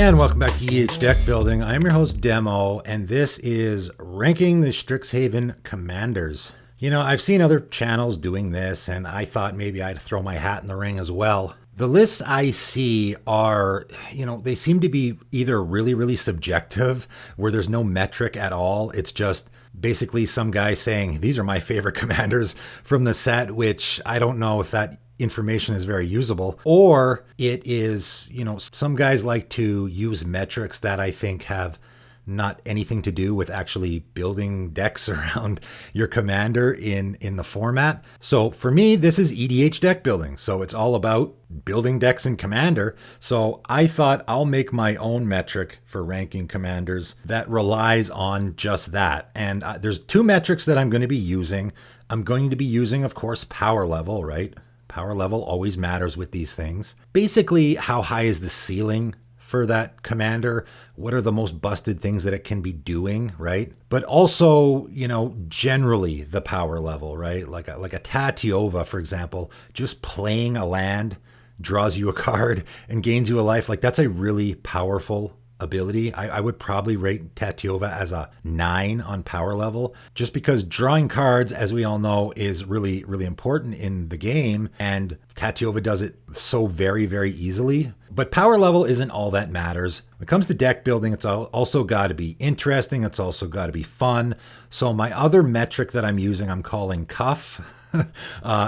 And welcome back to EDH Deck Building. I'm your host Demo, and this is ranking the Strixhaven commanders. You know, I've seen other channels doing this, and I thought maybe I'd throw my hat in the ring as well. The lists I see are, they seem to be either really subjective, where there's no metric at all. It's just basically some guy saying, these are my favorite commanders from the set, which I don't know if that information is very usable, or it is, some guys like to use metrics that I think have not anything to do with actually building decks around your commander in the format. So for me, this is EDH deck building. So it's all about building decks in Commander. So I thought I'll make my own metric for ranking commanders that relies on just that. And there's two metrics that I'm going to be using. I'm going to be using, of course, power level, right? Power level always matters with these things. Basically, how high is the ceiling for that commander? What are the most busted things that it can be doing, right? But also, generally the power level, right? Like a Tatiova, for example, just playing a land draws you a card and gains you a life. Like, that's a really powerful ability. I would probably rate Tatiova as a 9 on power level, just because drawing cards, as we all know, is really important in the game, and Tatiova does it so very easily. But power level isn't all that matters. When it comes to deck building, it's also got to be interesting. It's also got to be fun. So my other metric that I'm using, I'm calling CUF,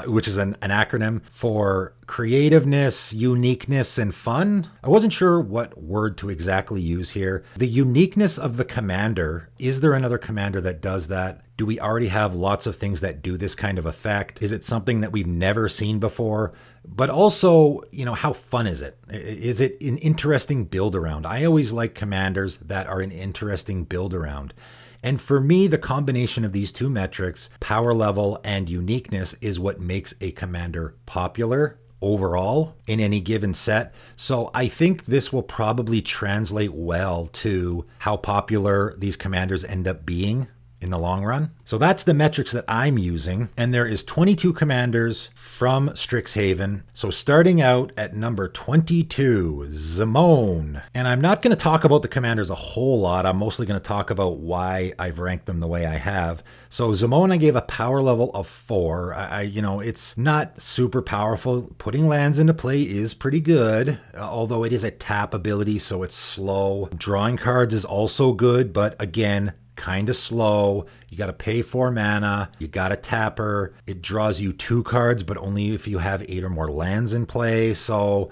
which is an acronym for creativeness, uniqueness, and fun. I wasn't sure what word to exactly use here. The uniqueness of the commander. Is there another commander that does that? Do we already have lots of things that do this kind of effect? Is it something that we've never seen before? But also, how fun is it? Is it an interesting build around? I always like commanders that are an interesting build around. And for me, the combination of these two metrics, power level and uniqueness, is what makes a commander popular overall in any given set. So I think this will probably translate well to how popular these commanders end up being in the long run. So that's the metrics that I'm using. And there is 22 commanders from Strixhaven. So starting out at number 22, Simone. And I'm not going to talk about the commanders a whole lot. I'm mostly going to talk about why I've ranked them the way I have. So Simone, I gave a power level of 4. It's not super powerful. Putting lands into play is pretty good, although it is a tap ability, so it's slow. Drawing cards is also good, but again, kind of slow. You got to pay 4 mana. You got to tap her. It draws you 2 cards, but only if you have 8 or more lands in play. So,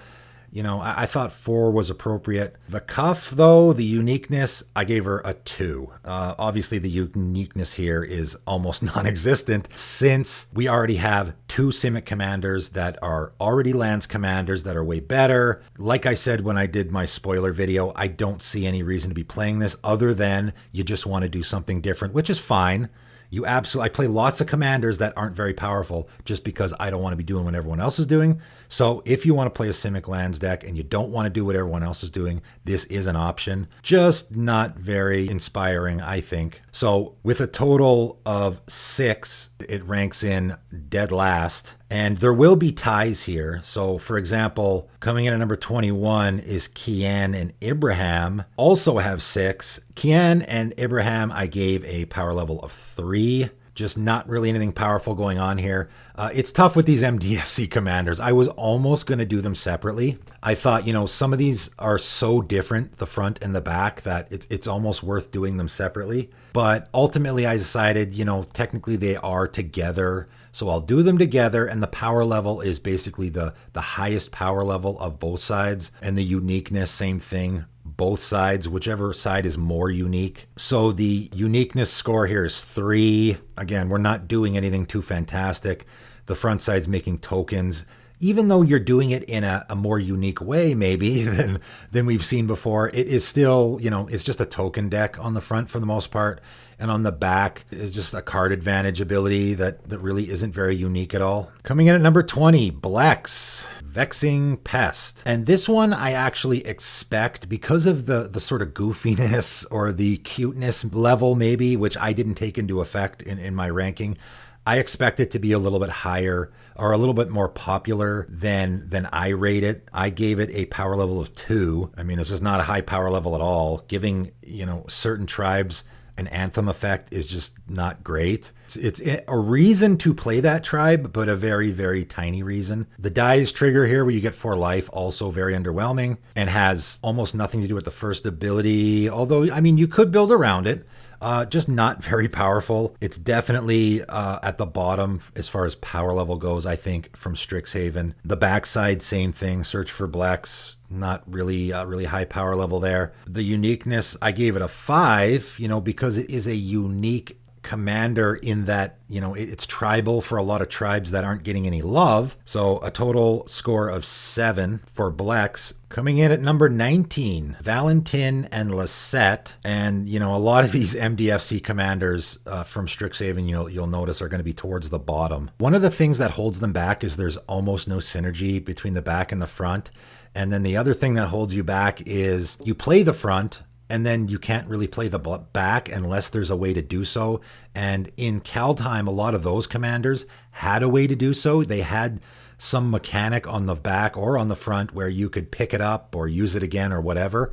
I thought 4 was appropriate. The CUF, though, the uniqueness, I gave her a 2. Obviously, the uniqueness here is almost non-existent, since we already have 2 Simic commanders that are already lands commanders that are way better. Like I said when I did my spoiler video, I don't see any reason to be playing this other than you just want to do something different, which is fine. I play lots of commanders that aren't very powerful just because I don't want to be doing what everyone else is doing. So if you want to play a Simic lands deck and you don't want to do what everyone else is doing, this is an option. Just not very inspiring, I think. So with a total of 6, it ranks in dead last. And there will be ties here. So for example, coming in at number 21 is Kian and Ibrahim, also have 6. Kian and Ibrahim, I gave a power level of 3. Just not really anything powerful going on here. It's tough with these MDFC commanders. I was almost going to do them separately. I thought, some of these are so different, the front and the back, that it's almost worth doing them separately. But ultimately I decided, technically they are together. So I'll do them together, and the power level is basically the highest power level of both sides, and the uniqueness, same thing, both sides, whichever side is more unique. So the uniqueness score here is 3. Again, we're not doing anything too fantastic. The front side's making tokens, even though you're doing it in a more unique way maybe than we've seen before. It is still, it's just a token deck on the front for the most part. And on the back is just a card advantage ability that really isn't very unique at all. Coming in at number 20, Blex, Vexing Pest. And this one I actually expect, because of the sort of goofiness or the cuteness level maybe, which I didn't take into effect in my ranking, I expect it to be a little bit higher or a little bit more popular than I rate it. I gave it a power level of 2. I mean, this is not a high power level at all. Giving, certain tribes an anthem effect is just not great. It's a reason to play that tribe, but a very, very tiny reason. The dies trigger here where you get 4 life, also very underwhelming and has almost nothing to do with the first ability. Although, I mean, you could build around it. Just not very powerful. It's definitely at the bottom as far as power level goes, I think, from Strixhaven. The backside, same thing. Search for Blex. Not really high power level there. The uniqueness, I gave it a 5, because it is a unique commander in that, it's tribal for a lot of tribes that aren't getting any love. So a total score of 7 for Blex. Coming in at number 19, Valentin and Leset. And, a lot of these MDFC commanders from Strixhaven, you'll notice are going to be towards the bottom. One of the things that holds them back is there's almost no synergy between the back and the front. And then the other thing that holds you back is you play the front, and then you can't really play the back unless there's a way to do so. And in Kaldheim, a lot of those commanders had a way to do so. They had some mechanic on the back or on the front where you could pick it up or use it again or whatever.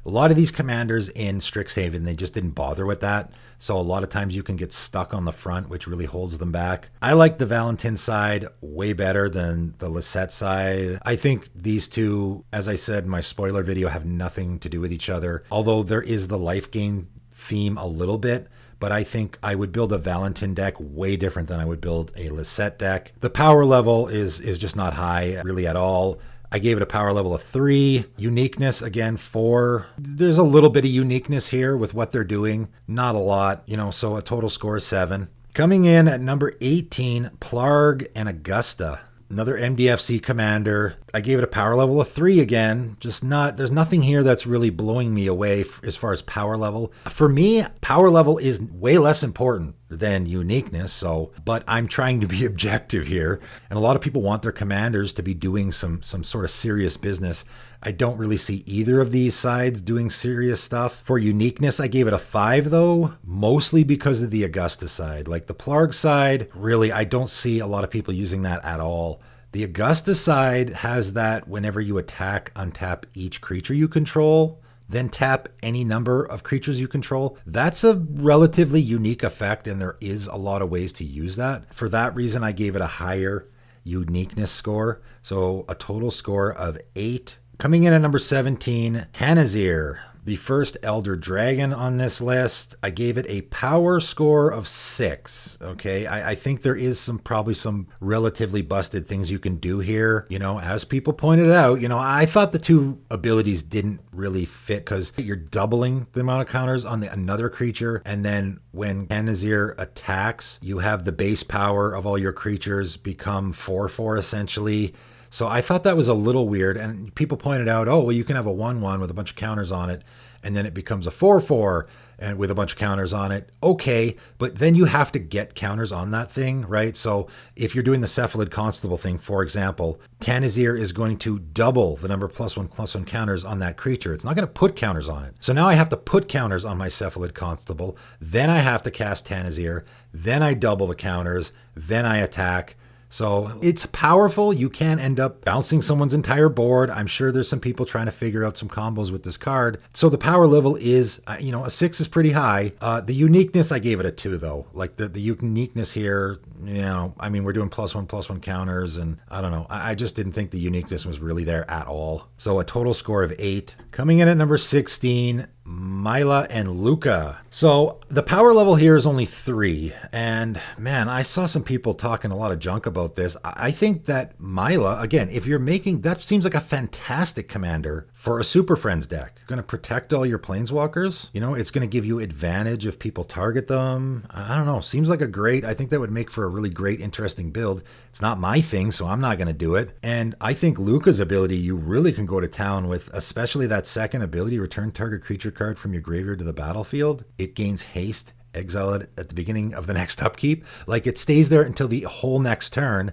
A lot of these commanders in Strixhaven, they just didn't bother with that. So a lot of times you can get stuck on the front, which really holds them back. I like the Valentin side way better than the Leset side. I think these two, as I said in my spoiler video, have nothing to do with each other. Although there is the life gain theme a little bit. But I think I would build a Valentin deck way different than I would build a Leset deck. The power level is just not high really at all. I gave it a power level of 3. Uniqueness, again, 4. There's a little bit of uniqueness here with what they're doing. Not a lot, so a total score of 7. Coming in at number 18, Plarg and Augusta. Another MDFC commander. I gave it a power level of 3 again. There's nothing here that's really blowing me away as far as power level. For me, power level is way less important than uniqueness. But I'm trying to be objective here. And a lot of people want their commanders to be doing some sort of serious business. I don't really see either of these sides doing serious stuff. For uniqueness, I gave it a 5 though, mostly because of the Augusta side. Like the Plarg side, really, I don't see a lot of people using that at all. The Augusta side has that whenever you attack, untap each creature you control, then tap any number of creatures you control. That's a relatively unique effect, and there is a lot of ways to use that. For that reason, I gave it a higher uniqueness score. So a total score of 8. Coming in at number 17, Tanazir, the first Elder Dragon on this list. I gave it a power score of 6. Okay, I think there is probably some relatively busted things you can do here. As people pointed out, I thought the 2 abilities didn't really fit because you're doubling the amount of counters on another creature. And then when Tanazir attacks, you have the base power of all your creatures become 4/4 essentially. So I thought that was a little weird, and people pointed out, oh, well, you can have a 1/1 with a bunch of counters on it, and then it becomes a 4/4 and with a bunch of counters on it. Okay, but then you have to get counters on that thing, right? So if you're doing the Cephalid Constable thing, for example, Tanazir is going to double the number of +1/+1 counters on that creature. It's not going to put counters on it. So now I have to put counters on my Cephalid Constable, then I have to cast Tanazir, then I double the counters, then I attack. So it's powerful. You can end up bouncing someone's entire board. I'm sure there's some people trying to figure out some combos with this card. So the power level is, a 6 is pretty high. The uniqueness, I gave it a 2 though. Like the uniqueness here, we're doing +1/+1 counters, and I don't know. I just didn't think the uniqueness was really there at all. So a total score of 8. Coming in at number 16, Myla and Luca. So the power level here is only 3. And man, I saw some people talking a lot of junk about this. I think that Myla, again, if you're making, that seems like a fantastic commander for a Super Friends deck. It's going to protect all your planeswalkers. It's going to give you advantage if people target them. I don't know. Seems like I think that would make for a really great, interesting build. It's not my thing, so I'm not going to do it. And I think Luca's ability, you really can go to town with, especially that second ability, return target creature card from your graveyard to the battlefield. It gains haste, exile it at the beginning of the next upkeep. Like it stays there until the whole next turn.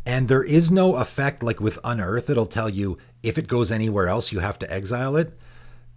And there is no effect like with Unearth. It'll tell you if it goes anywhere else, you have to exile it.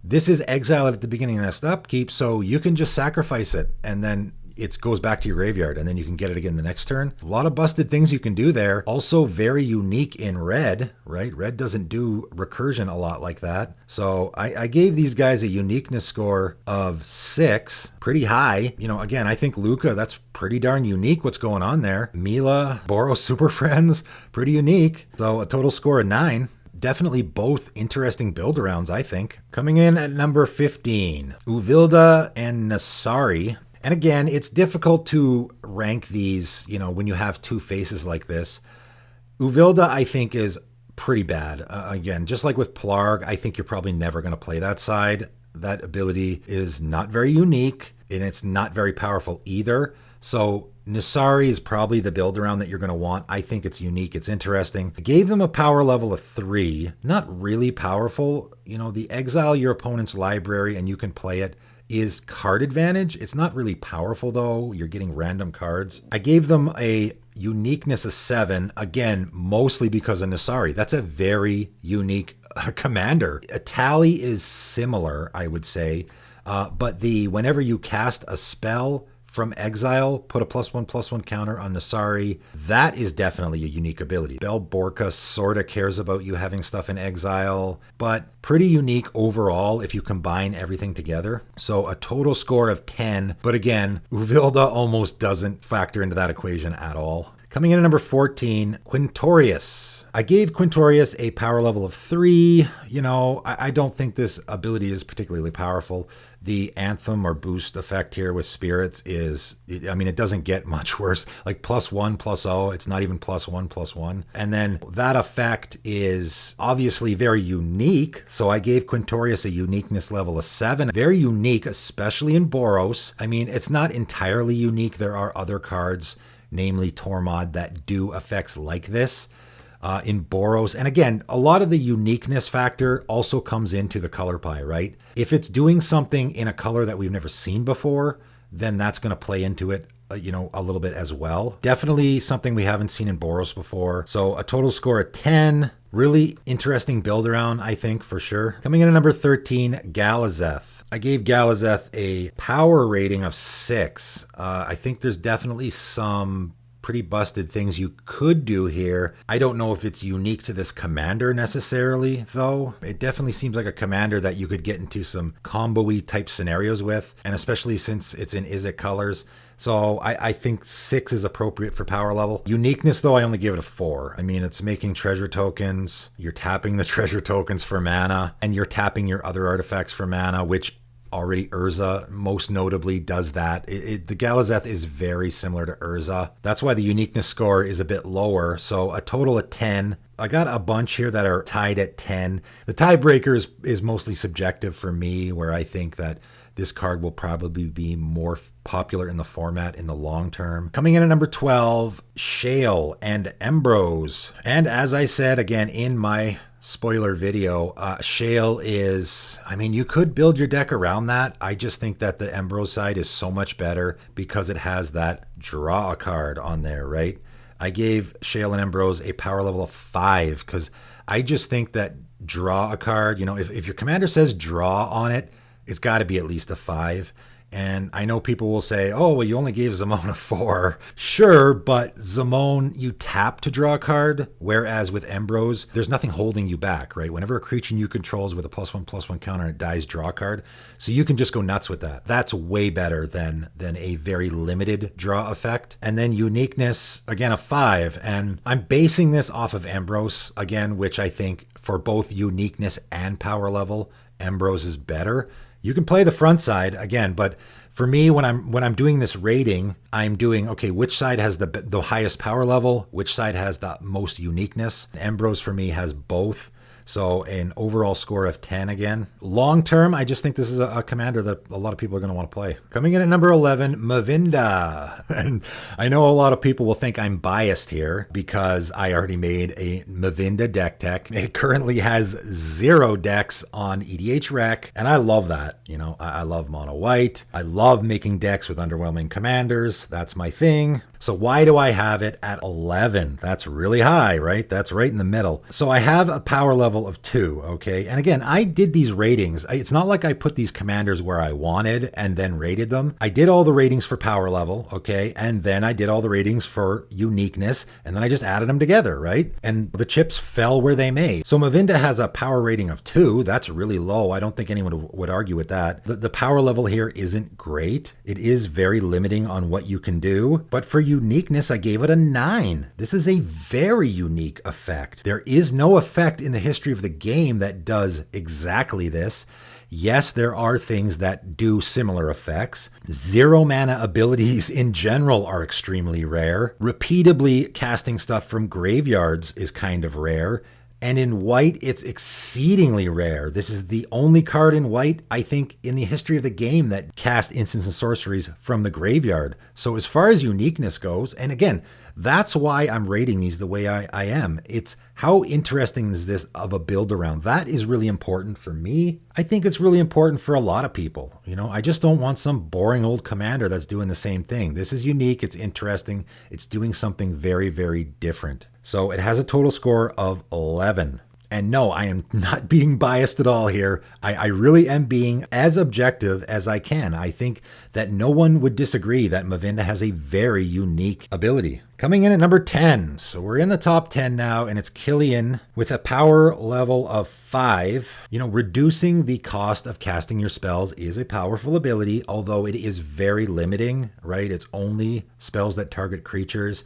This is exile it at the beginning of the next upkeep, so you can just sacrifice it. And then it goes back to your graveyard and then you can get it again the next turn. A lot of busted things you can do there. Also very unique in red, right? Red doesn't do recursion a lot like that. So I gave these guys a uniqueness score of 6, pretty high. You know, again, I think Luca, that's pretty darn unique what's going on there. Myla, Boros Super Friends, pretty unique. So a total score of 9. Definitely both interesting build-arounds, I think. Coming in at number 15, Uvilda and Asari. And again, it's difficult to rank these, you know, when you have two faces like this. Uvilda, I think, is pretty bad. Again, just like with Plarg, I think you're probably never going to play that side. That ability is not very unique, and it's not very powerful either. So Nasari is probably the build around that you're going to want. I think it's unique. It's interesting. I gave them a power level of 3. Not really powerful. You know, the exile your opponent's library and you can play it is card advantage. It's not really powerful though. You're getting random cards. I gave them a uniqueness of 7. Again, mostly because of Nasari. That's a very unique commander. A tally is similar, I would say. But whenever you cast a spell from exile, put a +1/+1 counter on Nasari. That is definitely a unique ability. Bel Borca sort of cares about you having stuff in exile, but pretty unique overall if you combine everything together. So a total score of 10, but again, Uvilda almost doesn't factor into that equation at all. Coming in at number 14, Quintorius. I gave Quintorius a power level of 3. You know, I don't think this ability is particularly powerful. The anthem or boost effect here with spirits is, I mean, it doesn't get much worse. Like +1/+0, it's not even +1/+1. And then that effect is obviously very unique. So I gave Quintorius a uniqueness level of 7. Very unique, especially in Boros. I mean, it's not entirely unique. There are other cards, namely Tormod, that do effects like this. In Boros. And again, a lot of the uniqueness factor also comes into the color pie, right? If it's doing something in a color that we've never seen before, then that's going to play into it, you know, a little bit as well. Definitely something we haven't seen in Boros before. So a total score of 10. Really interesting build around, I think, for sure. Coming in at number 13, Galaxeth. I gave Galaxeth a power rating of 6. I think there's definitely some pretty busted things you could do here. I don't know if it's unique to this commander necessarily, though. It definitely seems like a commander that you could get into some combo-y type scenarios with, and especially since it's in Izzet colors. So I think 6 is appropriate for power level. Uniqueness, though, I only give it a 4. I mean, it's making treasure tokens. You're tapping the treasure tokens for mana, and you're tapping your other artifacts for mana, which already Urza most notably does that. The Galaxeth is very similar to Urza. That's why the uniqueness score is a bit lower. So a total of 10. I got a bunch here that are tied at 10. The tiebreaker is mostly subjective for me, where I think that this card will probably be more popular in the format in the long term. Coming in at number 12, Shale and Embrose. And as I said again in my spoiler video, Shale is, I mean, you could build your deck around that. I just think that the Embrose side is so much better because it has that draw a card on there, right? I gave Shale and Embrose a power level of 5 because I just think that draw a card, you know, if your commander says draw on it, it's got to be at least a 5. And I know people will say, oh, well, you only gave Simone a 4. Sure, but Simone, you tap to draw a card, whereas with Embrose, there's nothing holding you back, right? Whenever a creature you control is with a +1/+1 counter and it dies, draw a card. So you can just go nuts with that. That's way better than a very limited draw effect. And then uniqueness, again, a 5. And I'm basing this off of Embrose, again, which I think for both uniqueness and power level, Embrose is better. You can play the front side again, but for me, when I'm doing this rating, I'm doing, okay, which side has the highest power level, which side has the most uniqueness. Embrose for me has both. So an overall score of 10 again. Long term, I just think this is a commander that a lot of people are going to want to play. Coming in at number 11, Mavinda. And I know a lot of people will think I'm biased here because I already made a Mavinda deck tech. It currently has 0 decks on EDH Rec, and I love that. You know, I love mono white. I love making decks with underwhelming commanders. That's my thing. So why do I have it at 11? That's really high, right? That's right in the middle. So I have a power level level of 2, okay? And again, I did these ratings. It's not like I put these commanders where I wanted and then rated them. I did all the ratings for power level, okay? And then I did all the ratings for uniqueness, and then I just added them together, right? And the chips fell where they may. So Mavinda has a power rating of 2. That's really low. I don't think anyone would argue with that. The power level here isn't great. It is very limiting on what you can do. But for uniqueness, I gave it a 9. This is a very unique effect. There is no effect in the history of the game that does exactly this. Yes, there are things that do similar effects. 0 mana abilities in general are extremely rare. Repeatedly casting stuff from graveyards is kind of rare. And in white, it's exceedingly rare. This is the only card in white, I think, in the history of the game that cast instants and sorceries from the graveyard. So as far as uniqueness goes, and again, that's why I'm rating these the way I am. It's how interesting is this of a build around? That is really important for me. I think it's really important for a lot of people. You know, I just don't want some boring old commander that's doing the same thing. This is unique. It's interesting. It's doing something very, very different. So it has a total score of 11. And no, I am not being biased at all here. I really am being as objective as I can. I think that no one would disagree that Mavinda has a very unique ability. Coming in at number 10. So we're in the top 10 now, and it's Kilian with a power level of 5. You know, reducing the cost of casting your spells is a powerful ability, although it is very limiting, right? It's only spells that target creatures.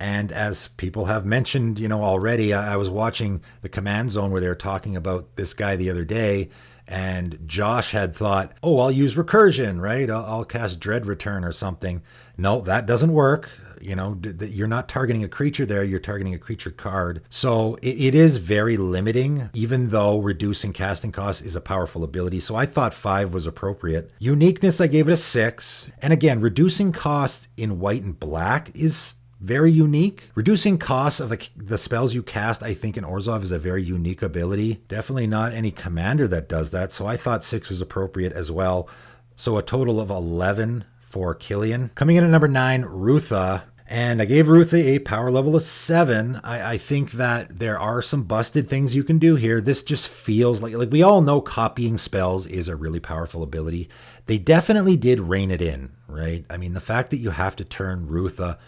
And as people have mentioned, you know, already, I was watching the Command Zone where they were talking about this guy the other day, and Josh had thought, oh, I'll use recursion, right? I'll cast Dread Return or something. No, that doesn't work. You know, you're not targeting a creature there, you're targeting a creature card. So it is very limiting, even though reducing casting costs is a powerful ability. So I thought 5 was appropriate. Uniqueness, I gave it a 6. And again, reducing costs in white and black is very unique. Reducing costs of the spells you cast, I think, in Orzhov is a very unique ability. Definitely not any commander that does that. So I thought 6 was appropriate as well. So a total of 11 for Kilian. Coming in at number 9, Rutha. And I gave Rutha a power level of 7. I think that there are some busted things you can do here. This just feels like we all know copying spells is a really powerful ability. They definitely did rein it in, right? I mean, the fact that you have to turn Rutha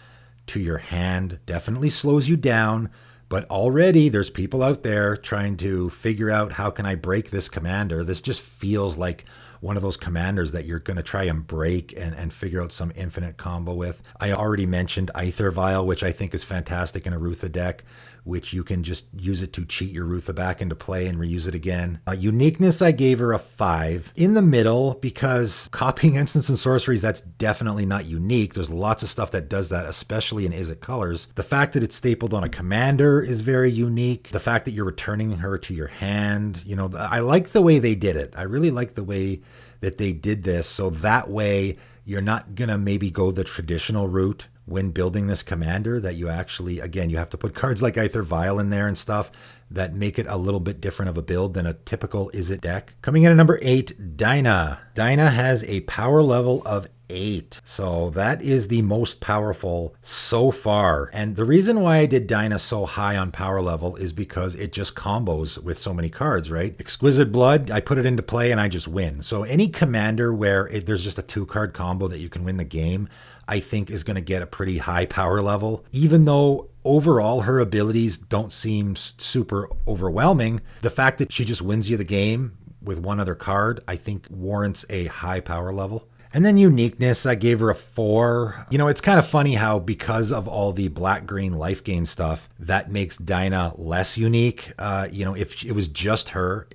to your hand definitely slows you down, but already there's people out there trying to figure out how can I break this commander. This just feels like one of those commanders that you're going to try and break and figure out some infinite combo with. I already mentioned Aether Vial, which I think is fantastic in a Rutha deck, which you can just use it to cheat your Rutha back into play and reuse it again. Uniqueness, I gave her a 5. In the middle, because copying instants and sorceries, that's definitely not unique. There's lots of stuff that does that, especially in Izzet colors. The fact that it's stapled on a commander is very unique. The fact that you're returning her to your hand, you know, I like the way they did it. I really like the way that they did this. So that way you're not going to maybe go the traditional route when building this commander, that you actually, again, you have to put cards like Aether Vial in there and stuff that make it a little bit different of a build than a typical Izzet deck. Coming in at number 8, Dyna. Dyna has a power level of 8. So that is the most powerful so far. And the reason why I did Dyna so high on power level is because it just combos with so many cards, right? Exquisite Blood, I put it into play and I just win. So any commander where there's just a 2-card combo that you can win the game, I think is going to get a pretty high power level. Even though overall her abilities don't seem super overwhelming, the fact that she just wins you the game with one other card, I think warrants a high power level. And then uniqueness, I gave her a 4. You know, it's kind of funny how because of all the black-green life gain stuff, that makes Dyna less unique. You know, if it was just her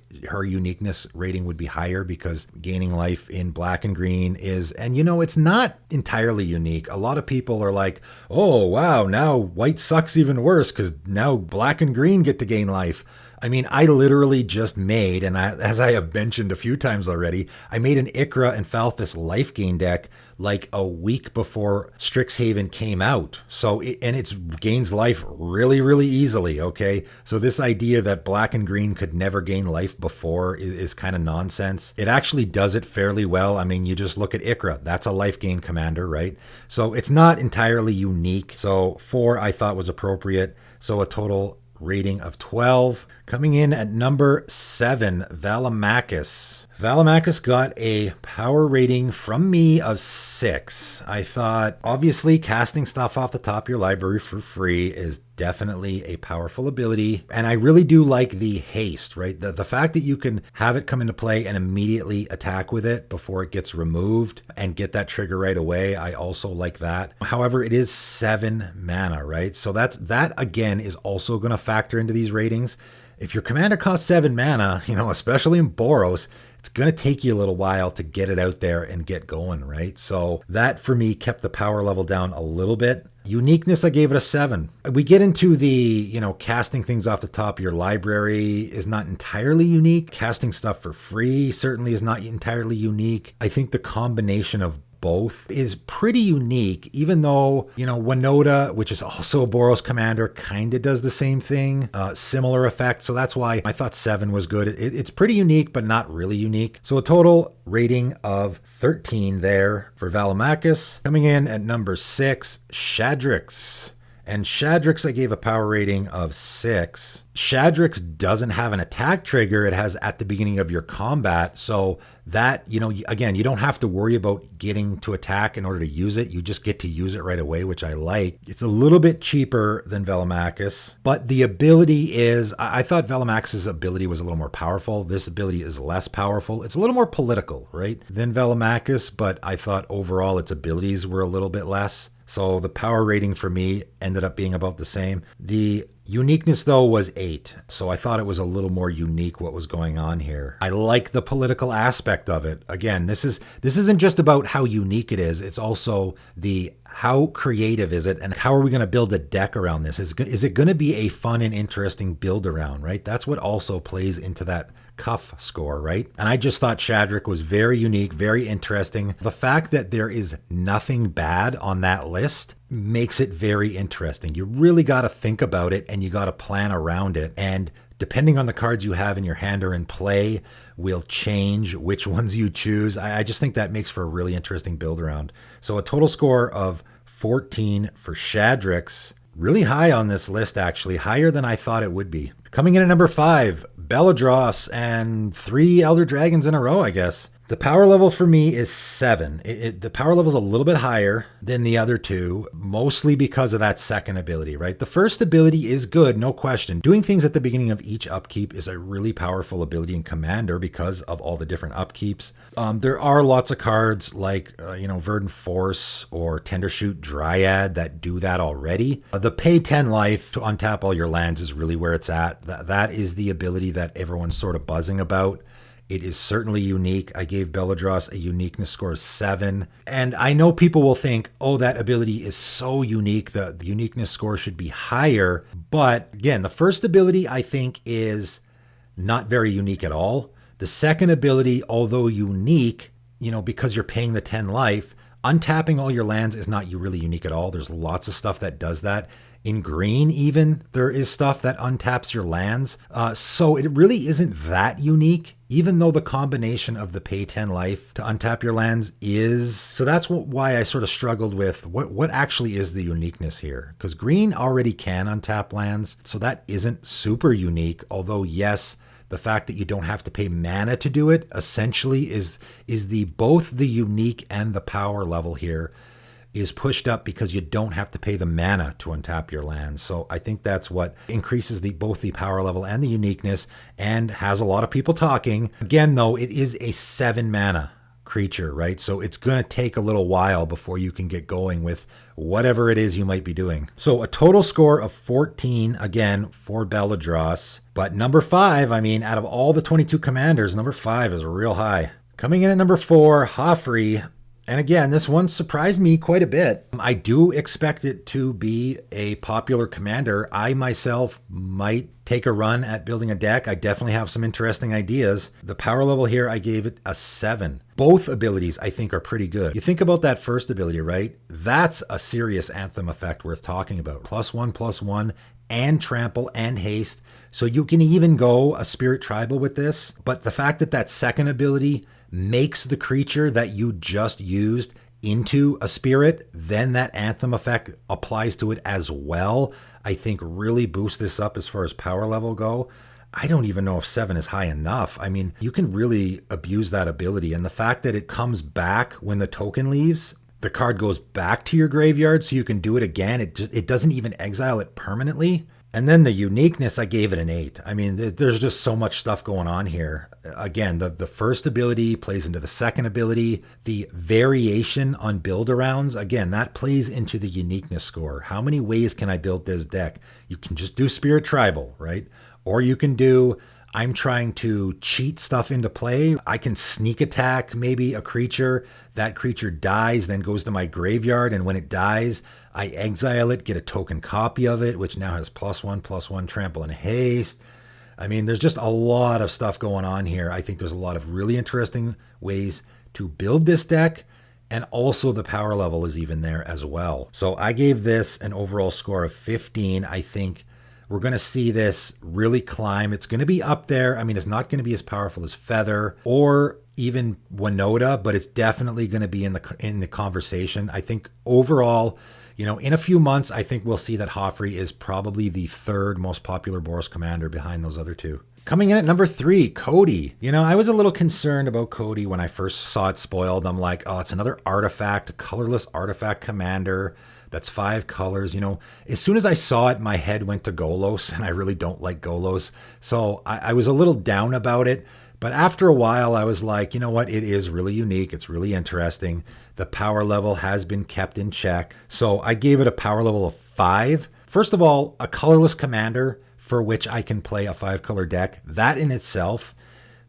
uniqueness rating would be higher because gaining life in black and green is, and you know, it's not entirely unique. A lot of people are like, oh, wow, now white sucks even worse because now black and green get to gain life. I mean, I literally just made, and as I have mentioned a few times already, I made an Ikra and Falthus life gain deck like a week before Strixhaven came out. So, and it gains life really, really easily, okay? So this idea that black and green could never gain life before is kind of nonsense. It actually does it fairly well. I mean, you just look at Ikra. That's a life gain commander, right? So it's not entirely unique. So 4 I thought was appropriate. So a total rating of 12. Coming in at number 7, Valimakas. Valimakas got a power rating from me of 6. I thought, obviously, casting stuff off the top of your library for free is definitely a powerful ability. And I really do like the haste, right? The fact that you can have it come into play and immediately attack with it before it gets removed and get that trigger right away. I also like that. However, it is 7 mana, right? So that again is also going to factor into these ratings. If your commander costs 7 mana, especially in Boros, it's going to take you a little while to get it out there and get going, right? So that for me kept the power level down a little bit. Uniqueness, I gave it a 7. We get into the, casting things off the top of your library is not entirely unique. Casting stuff for free certainly is not entirely unique. I think the combination of both is pretty unique, even though, Winota, which is also a Boros commander, kind of does the same thing, similar effect. So that's why I thought 7 was good. It's pretty unique, but not really unique. So a total rating of 13 there for Valimakas. Coming in at number 6, Shadrix. And Shadrix, I gave a power rating of 6. Shadrix doesn't have an attack trigger. It has at the beginning of your combat. So that, again, you don't have to worry about getting to attack in order to use it. You just get to use it right away, which I like. It's a little bit cheaper than Valimakas, but the ability is, I thought Valimakas' ability was a little more powerful. This ability is less powerful. It's a little more political, right, than Valimakas, but I thought overall its abilities were a little bit less. So the power rating for me ended up being about the same. The uniqueness, though, was 8. So I thought it was a little more unique what was going on here. I like the political aspect of it. Again, this isn't just about how unique it is. It's also the how creative is it and how are we going to build a deck around this? Is it going to be a fun and interesting build around, right? That's what also plays into that cuff score, right? And I just thought Shadrix was very unique, very interesting. The fact that there is nothing bad on that list makes it very interesting. You really got to think about it and you got to plan around it. And depending on the cards you have in your hand or in play will change which ones you choose. I just think that makes for a really interesting build around. So a total score of 14 for Shadrix. Really high on this list, actually. Higher than I thought it would be. Coming in at number 5, Belladross, and 3 Elder Dragons in a row, I guess. The power level for me is 7. The power level is a little bit higher than the other two, mostly because of that second ability, right? The first ability is good, no question. Doing things at the beginning of each upkeep is a really powerful ability in Commander because of all the different upkeeps. There are lots of cards like, Verdant Force or Tendershoot Dryad that do that already. The pay 10 life to untap all your lands is really where it's at. That is the ability that everyone's sort of buzzing about. It is certainly unique. I gave Belladross a uniqueness score of 7. And I know people will think, oh, that ability is so unique. The uniqueness score should be higher. But again, the first ability I think is not very unique at all. The second ability, although unique, because you're paying the 10 life, untapping all your lands is not really unique at all. There's lots of stuff that does that. In green, even, there is stuff that untaps your lands. So it really isn't that unique, even though the combination of the pay 10 life to untap your lands is. So that's why I sort of struggled with what actually is the uniqueness here. Because green already can untap lands, so that isn't super unique. Although, yes, the fact that you don't have to pay mana to do it essentially is both the unique and the power level here is pushed up because you don't have to pay the mana to untap your lands. So I think that's what increases both the power level and the uniqueness and has a lot of people talking. Again, though, it is a 7 mana creature, right? So it's going to take a little while before you can get going with whatever it is you might be doing. So a total score of 14, again, for Belladross. But number 5, out of all the 22 commanders, number 5 is real high. Coming in at number 4, Hoffrey. And again, this one surprised me quite a bit. I do expect it to be a popular commander. I myself might take a run at building a deck. I definitely have some interesting ideas. The power level here, I gave it a 7. Both abilities, I think, are pretty good. You think about that first ability, right? That's a serious Anthem effect worth talking about. +1/+1 and trample and haste. So you can even go a Spirit Tribal with this. But the fact that second ability makes the creature that you just used into a spirit, then that anthem effect applies to it as well, I think really boosts this up as far as power level go. I don't even know if 7 is high enough. I mean, you can really abuse that ability. And the fact that it comes back when the token leaves, the card goes back to your graveyard so you can do it again. It doesn't even exile it permanently. And then the uniqueness, I gave it an 8. I mean, there's just so much stuff going on here. Again, the first ability plays into the second ability. The variation on build-arounds, again, that plays into the uniqueness score. How many ways can I build this deck? You can just do Spirit Tribal, right? Or you can do, I'm trying to cheat stuff into play. I can sneak attack maybe a creature. That creature dies, then goes to my graveyard. And when it dies, I exile it, get a token copy of it, which now has +1/+1 trample and haste. I mean, there's just a lot of stuff going on here. I think there's a lot of really interesting ways to build this deck. And also the power level is even there as well. So I gave this an overall score of 15. I think we're going to see this really climb. It's going to be up there. I mean, it's not going to be as powerful as Feather or even Winota, but it's definitely going to be in the conversation. I think overall, you know, in a few months, I think we'll see that Hoffrey is probably the third most popular Boros commander behind those other two. Coming in at number 3, Cody. You know, I was a little concerned about Cody when I first saw it spoiled. I'm like, oh, it's another artifact, a colorless artifact commander. That's 5 colors. You know, as soon as I saw it, my head went to Golos, and I really don't like Golos. So I was a little down about it. But after a while, I was like, you know what? It is really unique. It's really interesting. The power level has been kept in check. So I gave it a power level of 5. First of all, a colorless commander for which I can play a 5-color deck. That in itself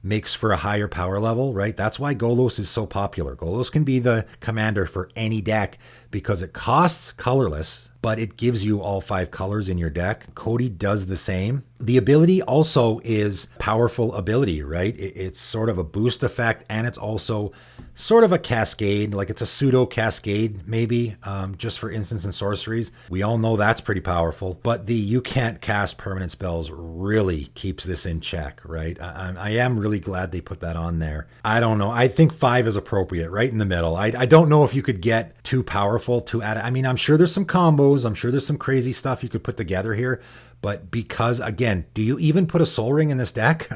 makes for a higher power level, right? That's why Golos is so popular. Golos can be the commander for any deck because it costs colorless, but it gives you all 5 colors in your deck. Cody does the same. The ability also is powerful ability, right? It's sort of a boost effect, and it's also sort of a cascade, like it's a pseudo cascade, maybe, just for instants and sorceries. We all know that's pretty powerful, but the you can't cast permanent spells really keeps this in check, right? I am really glad they put that on there. I don't know. I think 5 is appropriate, right in the middle. I don't know if you could get too powerful to add. I mean, I'm sure there's some combos. I'm sure there's some crazy stuff you could put together here. But because, again, do you even put a Soul Ring in this deck?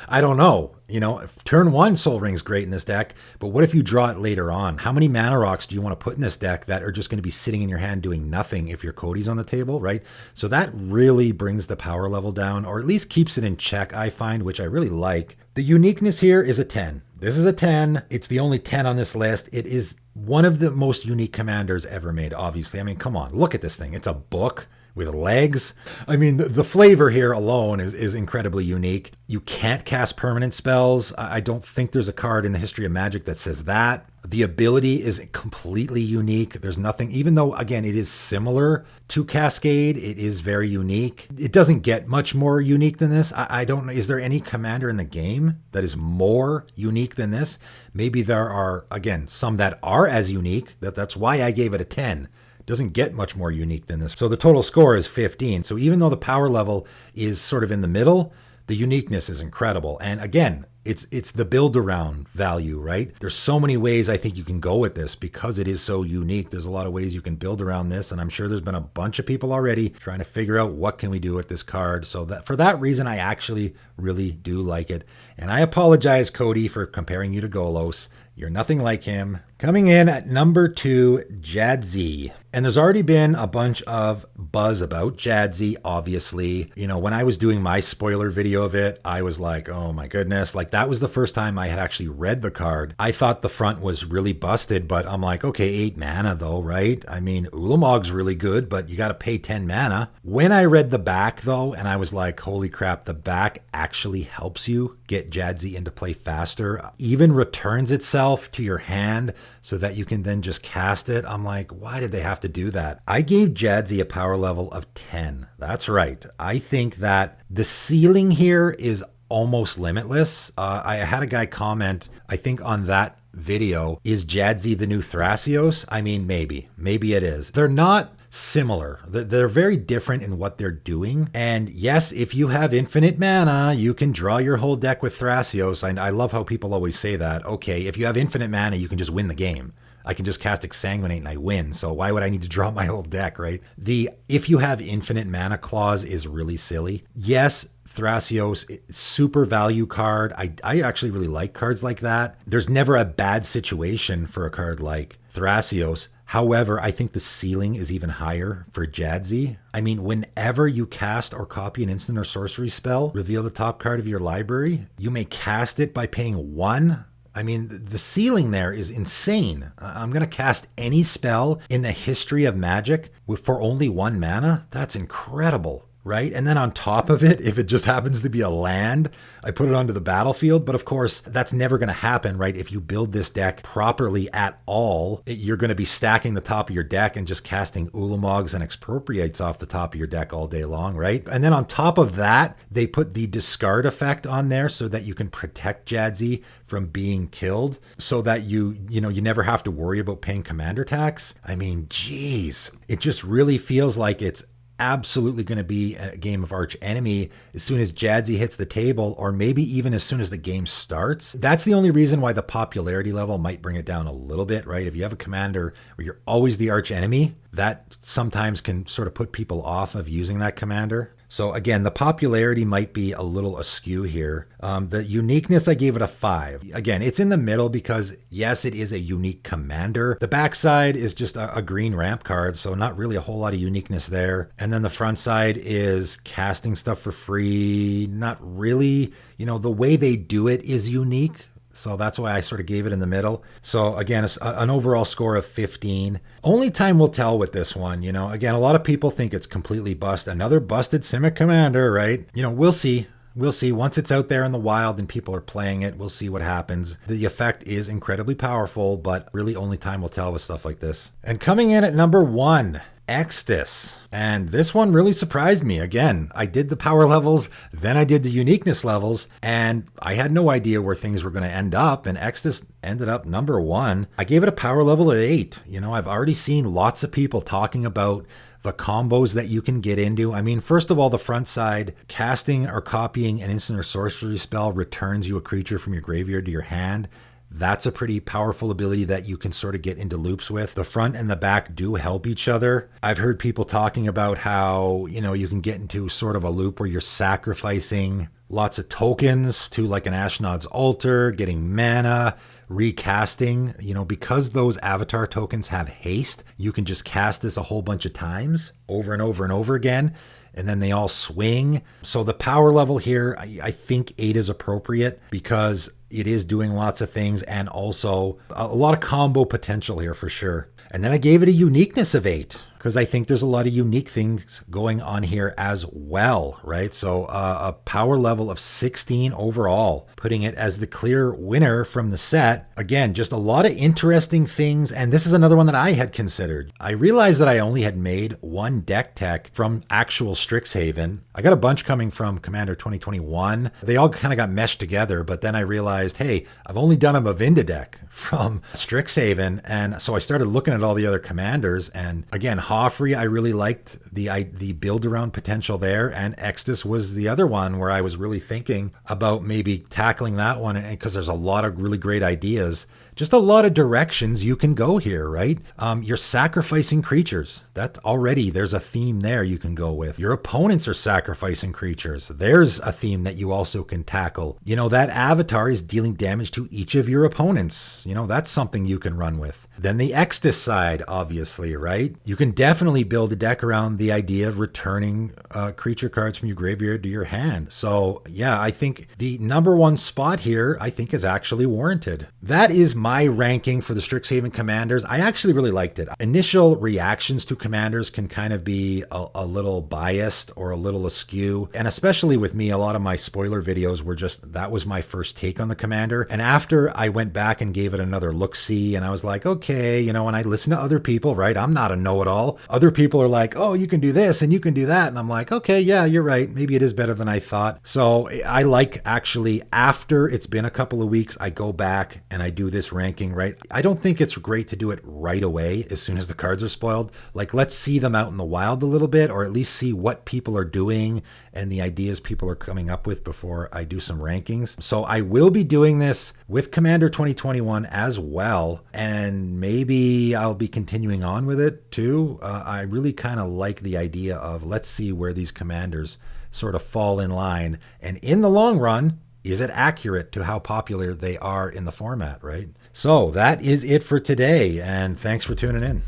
I don't know. You know, turn 1 Soul Ring is great in this deck, but what if you draw it later on? How many mana rocks do you want to put in this deck that are just going to be sitting in your hand doing nothing if your Cody's on the table, right? So that really brings the power level down, or at least keeps it in check, I find, which I really like. The uniqueness here is a 10. This is a 10. It's the only 10 on this list. It is one of the most unique commanders ever made, obviously. I mean, come on, look at this thing. It's a book with legs. I mean, the flavor here alone is incredibly unique. You can't cast permanent spells. I don't think there's a card in the history of Magic that says that. The ability is completely unique. There's nothing, even though, again, it is similar to Cascade, it is very unique. It doesn't get much more unique than this. I don't know. Is there any commander in the game that is more unique than this? Maybe there are, again, some that are as unique. That's why I gave it a 10. Doesn't get much more unique than this. So the total score is 15. So even though the power level is sort of in the middle, the uniqueness is incredible. And again, it's the build around value, right? There's so many ways I think you can go with this because it is so unique. There's a lot of ways you can build around this. And I'm sure there's been a bunch of people already trying to figure out what can we do with this card. So that for that reason, I actually really do like it. And I apologize, Cody, for comparing you to Golos. You're nothing like him. Coming in at number 2, Jazzy. And there's already been a bunch of buzz about Jazzy, obviously. You know, when I was doing my spoiler video of it, I was like, oh my goodness. Like, that was the first time I had actually read the card. I thought the front was really busted, but I'm like, okay, 8 mana though, right? I mean, Ulamog's really good, but you got to pay 10 mana. When I read the back though, and I was like, holy crap, the back actually helps you get Jazzy into play faster. Even returns itself to your hand so that you can then just cast it. I'm like, why did they have to do that? I gave Jazzy a power level of 10. That's right. I think that the ceiling here is almost limitless. I had a guy comment, I think on that video, is Jazzy the new Thrasios? I mean, maybe it is. They're not similar. They're very different in what they're doing. And yes, if you have infinite mana, you can draw your whole deck with Thrasios. I love how people always say that. Okay, if you have infinite mana, you can just win the game. I can just cast Exsanguinate and I win. So why would I need to draw my whole deck, right? The if you have infinite mana clause is really silly. Yes, Thrasios, super value card. I actually really like cards like that. There's never a bad situation for a card like Thrasios. However, I think the ceiling is even higher for Jazzy. I mean, whenever you cast or copy an instant or sorcery spell, reveal the top card of your library. You may cast it by paying 1. I mean, the ceiling there is insane. I'm going to cast any spell in the history of Magic for only 1 mana. That's incredible. Right? And then on top of it, if it just happens to be a land, I put it onto the battlefield. But of course, that's never going to happen, right? If you build this deck properly at all, you're going to be stacking the top of your deck and just casting Ulamogs and Expropriates off the top of your deck all day long, right? And then on top of that, they put the discard effect on there so that you can protect Jazzy from being killed, so that you never have to worry about paying commander tax. I mean, geez, it just really feels like it's absolutely going to be a game of arch enemy as soon as Jazzy hits the table, or maybe even as soon as the game starts. That's the only reason why the popularity level might bring it down a little bit, right? If you have a commander where you're always the arch enemy, that sometimes can sort of put people off of using that commander. So again, the popularity might be a little askew here. The uniqueness, I gave it a 5. Again, it's in the middle because yes, it is a unique commander. The backside is just a green ramp card, so not really a whole lot of uniqueness there. And then the front side is casting stuff for free. Not really, the way they do it is unique. So that's why I sort of gave it in the middle. So again, an overall score of 15. Only time will tell with this one. Again, a lot of people think it's completely bust. Another busted Simic commander, right? We'll see. We'll see. Once it's out there in the wild and people are playing it, we'll see what happens. The effect is incredibly powerful, but really only time will tell with stuff like this. And coming in at number 1, Exitus. And this one really surprised me. Again, I did the power levels, then I did the uniqueness levels, and I had no idea where things were going to end up, and Exitus ended up number 1. I gave it a power level of 8. I've already seen lots of people talking about the combos that you can get into. I mean, first of all, the front side, casting or copying an instant or sorcery spell returns you a creature from your graveyard to your hand. That's a pretty powerful ability that you can sort of get into loops with. The front and the back do help each other. I've heard people talking about how, you can get into sort of a loop where you're sacrificing lots of tokens to like an Ashnod's Altar, getting mana, recasting, because those avatar tokens have haste, you can just cast this a whole bunch of times over and over and over again. And then they all swing. So the power level here, I think 8 is appropriate because it is doing lots of things and also a lot of combo potential here for sure. And then I gave it a uniqueness of 8 because I think there's a lot of unique things going on here as well, right? So a power level of 16 overall, putting it as the clear winner from the set. Again, just a lot of interesting things. And this is another one that I had considered. I realized that I only had made 1 deck tech from actual Strixhaven. I got a bunch coming from Commander 2021. They all kind of got meshed together, but then I realized, hey, I've only done a vinda deck from Strixhaven. And so I started looking at all the other commanders, and again, Hoffrey, I really liked the build around potential there, and Exitus was the other one where I was really thinking about maybe tackling that one, and because there's a lot of really great ideas. Just a lot of directions you can go here, right? You're sacrificing creatures. That already, there's a theme there you can go with. Your opponents are sacrificing creatures. There's a theme that you also can tackle. That avatar is dealing damage to each of your opponents. That's something you can run with. Then the Exitus side, obviously, right? You can definitely build a deck around the idea of returning creature cards from your graveyard to your hand. So yeah, I think the number 1 spot here, I think is actually warranted. That is my ranking for the Strixhaven commanders. I actually really liked it. Initial reactions to commanders can kind of be a little biased or a little askew. And especially with me, a lot of my spoiler videos were that was my first take on the commander. And after I went back and gave it another look-see, and I was like, okay, and I listen to other people, right? I'm not a know-it-all. Other people are like, oh, you can do this and you can do that. And I'm like, okay, yeah, you're right. Maybe it is better than I thought. So I like actually, after it's been a couple of weeks, I go back and I do this ranking, right? I don't think it's great to do it right away as soon as the cards are spoiled. Like, let's see them out in the wild a little bit, or at least see what people are doing and the ideas people are coming up with before I do some rankings. So I will be doing this with Commander 2021 as well, and maybe I'll be continuing on with it too. I really kind of like the idea of let's see where these commanders sort of fall in line, and in the long run, is it accurate to how popular they are in the format, right? So that is it for today, and thanks for tuning in.